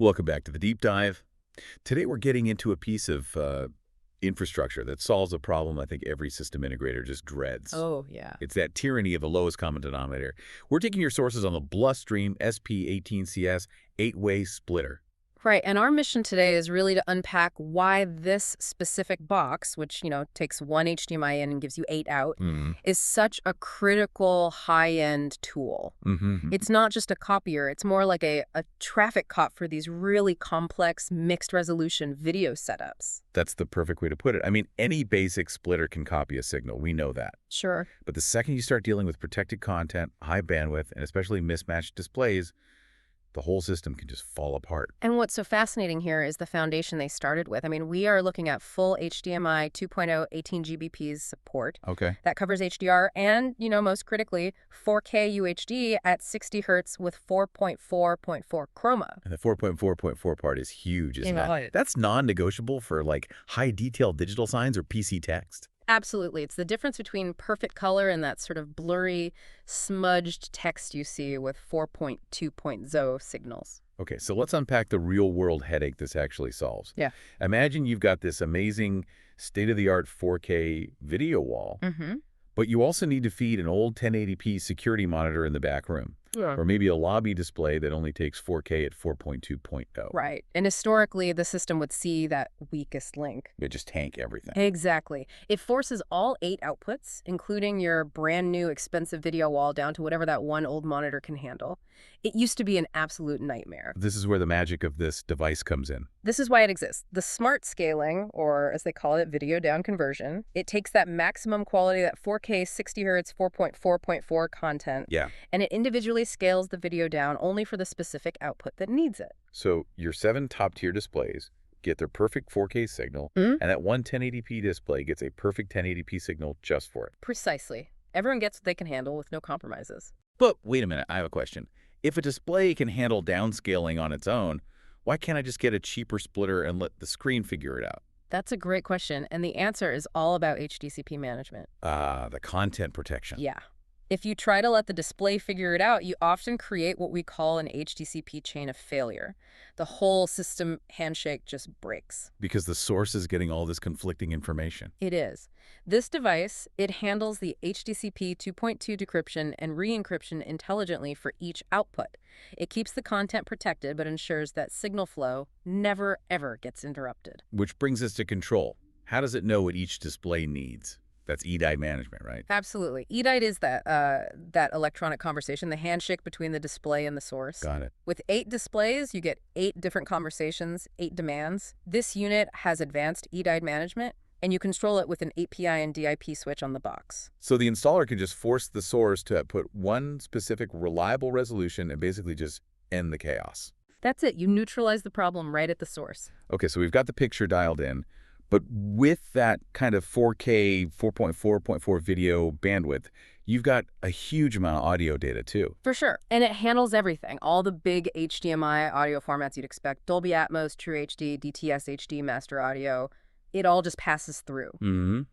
Welcome back to the Deep Dive. Today we're getting into a piece of infrastructure that solves a problem I think every system integrator just dreads. Oh, yeah. It's that tyranny of the lowest common denominator. We're taking your sources on the Blustream SP18CS 8-way splitter. Right, and our mission today is really to unpack why this specific box, which, takes one HDMI in and gives you 8 out, is such a critical high-end tool. It's not just a copier, it's more like a traffic cop for these really complex mixed-resolution video setups. That's the perfect way to put it. I mean, any basic splitter can copy a signal. We know that. Sure. But the second you start dealing with protected content, high bandwidth, and especially mismatched displays, the whole system can just fall apart. And what's so fascinating here is the foundation they started with. I mean, we are looking at full HDMI 2.0 18 GBPs support. Okay. That covers HDR and, most critically, 4K UHD at 60 hertz with 4.4.4 chroma. And the 4.4.4 part is huge, isn't it? Right. That's non-negotiable for like high detail digital signs or PC text. Absolutely. It's the difference between perfect color and that sort of blurry, smudged text you see with 4.2.0 signals. Okay, so let's unpack the real-world headache this actually solves. Yeah. Imagine you've got this amazing state-of-the-art 4K video wall, but you also need to feed an old 1080p security monitor in the back room. Yeah. Or maybe a lobby display that only takes 4K at 4.2.0. Right. And historically, the system would see that weakest link. It just tank everything. Exactly. It forces all 8 outputs, including your brand new expensive video wall, down to whatever that one old monitor can handle. It used to be an absolute nightmare. This is where the magic of this device comes in. This is why it exists. The smart scaling, or as they call it, video down conversion, it takes that maximum quality, that 4K 60 hertz 4.4.4 content, and it individually scales the video down only for the specific output that needs it. So your 7 top-tier displays get their perfect 4K signal, and that one 1080p display gets a perfect 1080p signal just for it. Precisely. Everyone gets what they can handle with no compromises. But wait a minute, I have a question. If a display can handle downscaling on its own, why can't I just get a cheaper splitter and let the screen figure it out? That's a great question, and the answer is all about HDCP management. The content protection. Yeah. If you try to let the display figure it out, you often create what we call an HDCP chain of failure. The whole system handshake just breaks. Because the source is getting all this conflicting information. It is. This device, it handles the HDCP 2.2 decryption and re-encryption intelligently for each output. It keeps the content protected, but ensures that signal flow never, ever gets interrupted. Which brings us to control. How does it know what each display needs? That's EDI management, right? Absolutely. EDI is that electronic conversation, the handshake between the display and the source. Got it. With 8 displays, you get 8 different conversations, 8 demands. This unit has advanced EDI management, and you control it with an API and DIP switch on the box. So the installer can just force the source to put one specific reliable resolution and basically just end the chaos. That's it. You neutralize the problem right at the source. Okay, so we've got the picture dialed in. But with that kind of 4K 4.4.4 video bandwidth, you've got a huge amount of audio data too. For sure. And it handles everything. All the big HDMI audio formats you'd expect. Dolby Atmos, True HD, DTS HD, Master Audio. It all just passes through.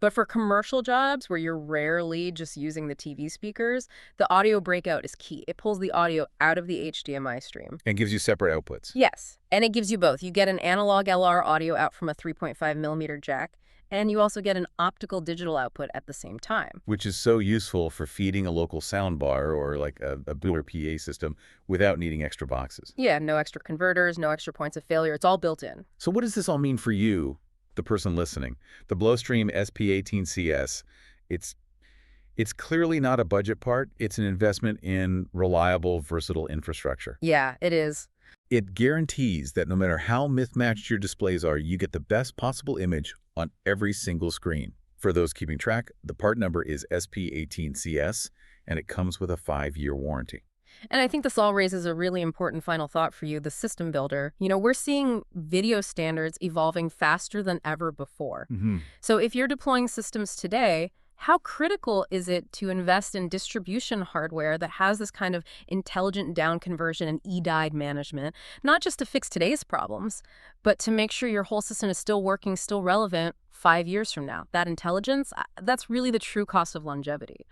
But for commercial jobs where you're rarely just using the TV speakers, the audio breakout is key. It pulls the audio out of the HDMI stream. And gives you separate outputs. Yes. And it gives you both. You get an analog LR audio out from a 3.5 millimeter jack, and you also get an optical digital output at the same time. Which is so useful for feeding a local soundbar or like a boomer PA system without needing extra boxes. Yeah, no extra converters, no extra points of failure. It's all built in. So what does this all mean for you, the person listening? The Blustream SP18CS, it's clearly not a budget part. It's an investment in reliable, versatile infrastructure. Yeah, it is. It guarantees that no matter how mismatched your displays are, you get the best possible image on every single screen. For those keeping track, the part number is SP18CS, and it comes with a 5-year warranty. And I think this all raises a really important final thought for you, the system builder. We're seeing video standards evolving faster than ever before. So if you're deploying systems today, how critical is it to invest in distribution hardware that has this kind of intelligent down conversion and EDI management, not just to fix today's problems, but to make sure your whole system is still working, still relevant 5 years from now? That intelligence, that's really the true cost of longevity.